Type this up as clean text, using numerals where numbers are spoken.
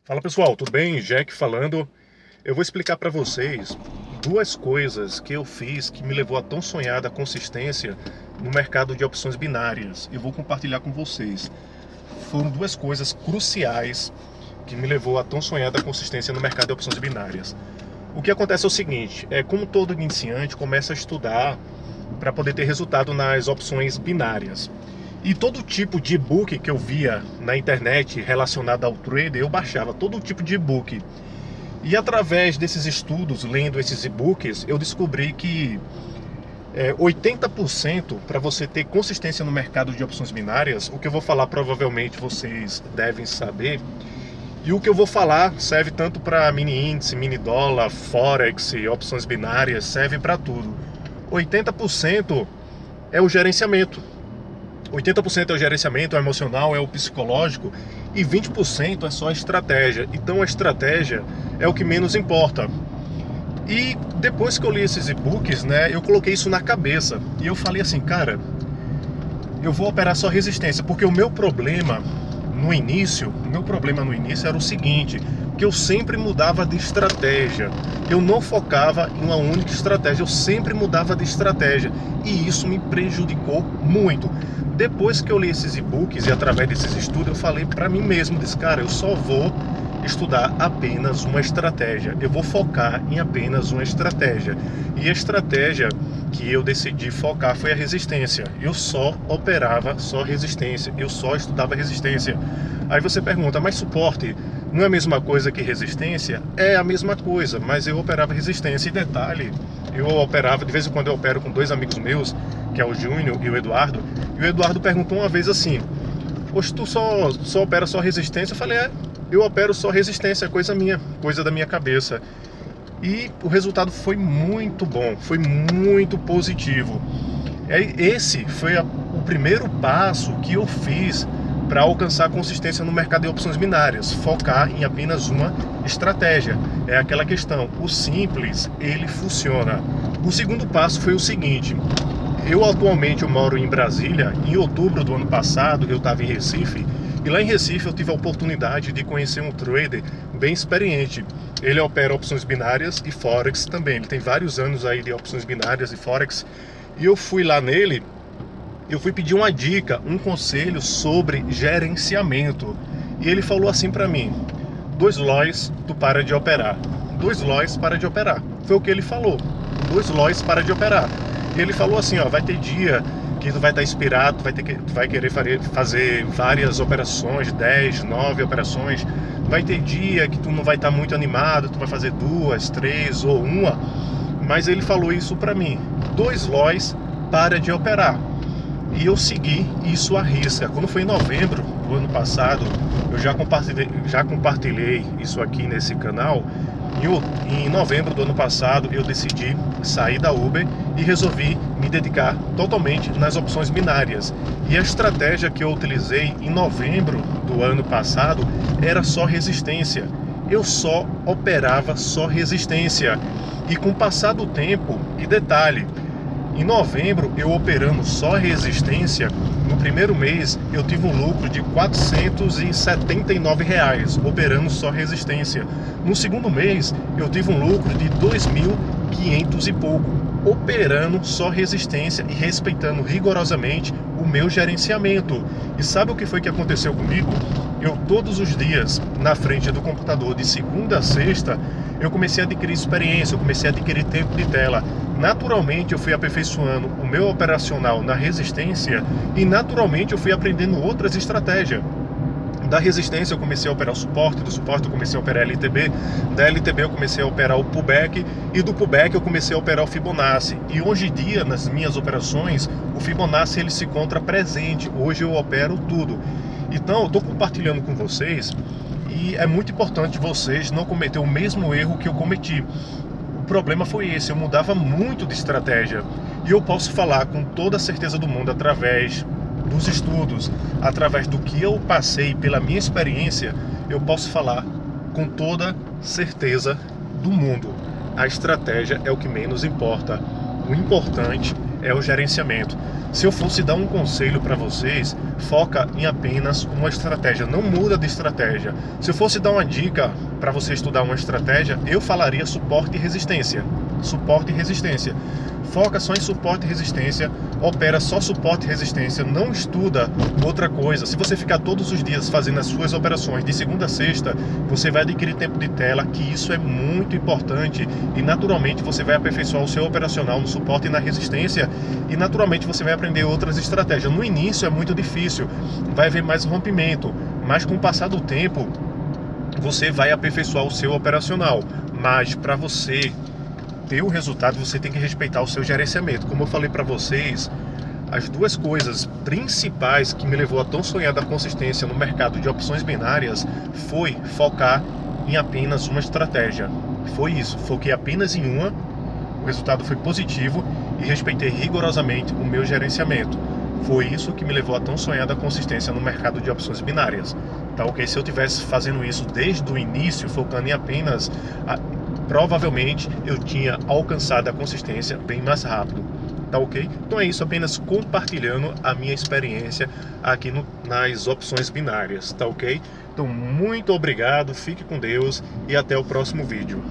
Fala pessoal, tudo bem? Jack falando. Eu vou explicar para vocês duas coisas que eu fiz que me levou a tão sonhada consistência no mercado de opções binárias. Eu vou compartilhar com vocês. Foram duas coisas cruciais que me levou a tão sonhada consistência no mercado de opções binárias. O que acontece é o seguinte, como todo iniciante começa a estudar para poder ter resultado nas opções binárias. E todo tipo de e-book que eu via na internet relacionado ao trader, eu baixava todo tipo de e-book. E através desses estudos, lendo esses e-books, eu descobri que 80% para você ter consistência no mercado de opções binárias, o que eu vou falar provavelmente vocês devem saber. E o que eu vou falar serve tanto para mini índice, mini dólar, forex, opções binárias, serve para tudo. 80% é o gerenciamento. 80% é o gerenciamento, é o emocional, é o psicológico e 20% é só a estratégia. Então a estratégia é o que menos importa. E depois que eu li esses e-books, eu coloquei isso na cabeça e eu falei assim, cara, eu vou operar só resistência, porque o meu problema no início era o seguinte, que eu sempre mudava de estratégia. Eu não focava em uma única estratégia, eu sempre mudava de estratégia e isso me prejudicou muito. Depois que eu li esses e-books e através desses estudos, eu falei para mim mesmo, disse, cara, eu só vou estudar apenas uma estratégia. Eu vou focar em apenas uma estratégia. E a estratégia que eu decidi focar foi a resistência. Eu só operava só resistência. Eu só estudava resistência. Aí você pergunta, mas suporte não é a mesma coisa que resistência? É a mesma coisa, mas eu operava resistência. E detalhe, eu operava, de vez em quando eu opero com dois amigos meus, que é o Júnior e o Eduardo. E o Eduardo perguntou uma vez assim, poxa, tu só opera só resistência? Eu falei, eu opero só resistência, coisa minha, coisa da minha cabeça. E o resultado foi muito bom, foi muito positivo. Esse foi o primeiro passo que eu fiz para alcançar consistência no mercado de opções binárias, focar em apenas uma estratégia. É aquela questão, o simples, ele funciona. O segundo passo foi o seguinte, eu moro em Brasília. Em outubro do ano passado eu estava em Recife e lá em Recife eu tive a oportunidade de conhecer um trader bem experiente. Ele opera opções binárias e forex também, ele tem vários anos aí de opções binárias e forex. E eu fui lá nele, eu fui pedir uma dica, um conselho sobre gerenciamento. E ele falou assim para mim, 2 loss tu para de operar, 2 loss para de operar. Foi o que ele falou, 2 loss para de operar. E ele falou assim, vai ter dia que tu vai estar inspirado, tu vai querer fazer várias operações, 10, 9 operações. Vai ter dia que tu não vai estar muito animado, tu vai fazer 2, 3 ou uma. Mas ele falou isso para mim, 2 loss, para de operar. E eu segui isso à risca. Quando foi em novembro do ano passado, eu já compartilhei isso aqui nesse canal. Em novembro do ano passado, eu decidi sair da Uber e resolvi me dedicar totalmente nas opções binárias. E a estratégia que eu utilizei em novembro do ano passado era só resistência. Eu só operava só resistência. E com o passar do tempo, e detalhe, em novembro, eu operando só resistência, no primeiro mês eu tive um lucro de R$ 479, operando só resistência. No segundo mês, eu tive um lucro de 2.500 e pouco, operando só resistência e respeitando rigorosamente o meu gerenciamento. E sabe o que foi que aconteceu comigo? Eu todos os dias, na frente do computador, de segunda a sexta, eu comecei a adquirir experiência, eu comecei a adquirir tempo de tela. Naturalmente eu fui aperfeiçoando o meu operacional na resistência e naturalmente eu fui aprendendo outras estratégias. Da resistência eu comecei a operar o suporte, do suporte eu comecei a operar LTB, da LTB eu comecei a operar o pullback e do pullback eu comecei a operar o Fibonacci. E hoje em dia, nas minhas operações, o Fibonacci ele se encontra presente, hoje eu opero tudo. Então eu estou compartilhando com vocês e é muito importante vocês não cometer o mesmo erro que eu cometi. O problema foi esse, eu mudava muito de estratégia. E eu posso falar com toda a certeza do mundo, através dos estudos, através do que eu passei, pela minha experiência, eu posso falar com toda certeza do mundo. A estratégia é o que menos importa. O importante é o gerenciamento. Se eu fosse dar um conselho para vocês, foca em apenas uma estratégia, não muda de estratégia. Se eu fosse dar uma dica para você estudar uma estratégia, eu falaria suporte e resistência. Suporte e resistência. Foca só em suporte e resistência, opera só suporte e resistência, não estuda outra coisa. Se você ficar todos os dias fazendo as suas operações de segunda a sexta, você vai adquirir tempo de tela, que isso é muito importante, e naturalmente você vai aperfeiçoar o seu operacional no suporte e na resistência, e naturalmente você vai aprender outras estratégias. No início é muito difícil, vai haver mais rompimento, mas com o passar do tempo você vai aperfeiçoar o seu operacional. Mas para você ter o resultado, você tem que respeitar o seu gerenciamento. Como eu falei para vocês, as duas coisas principais que me levou a tão sonhada consistência no mercado de opções binárias foi focar em apenas uma estratégia. Foi isso, foquei apenas em uma, o resultado foi positivo e respeitei rigorosamente o meu gerenciamento. Foi isso que me levou a tão sonhada consistência no mercado de opções binárias. Tá ok? Se eu tivesse fazendo isso desde o início, focando em apenas provavelmente eu tinha alcançado a consistência bem mais rápido, tá ok? Então é isso, apenas compartilhando a minha experiência aqui nas opções binárias, tá ok? Então muito obrigado, fique com Deus e até o próximo vídeo.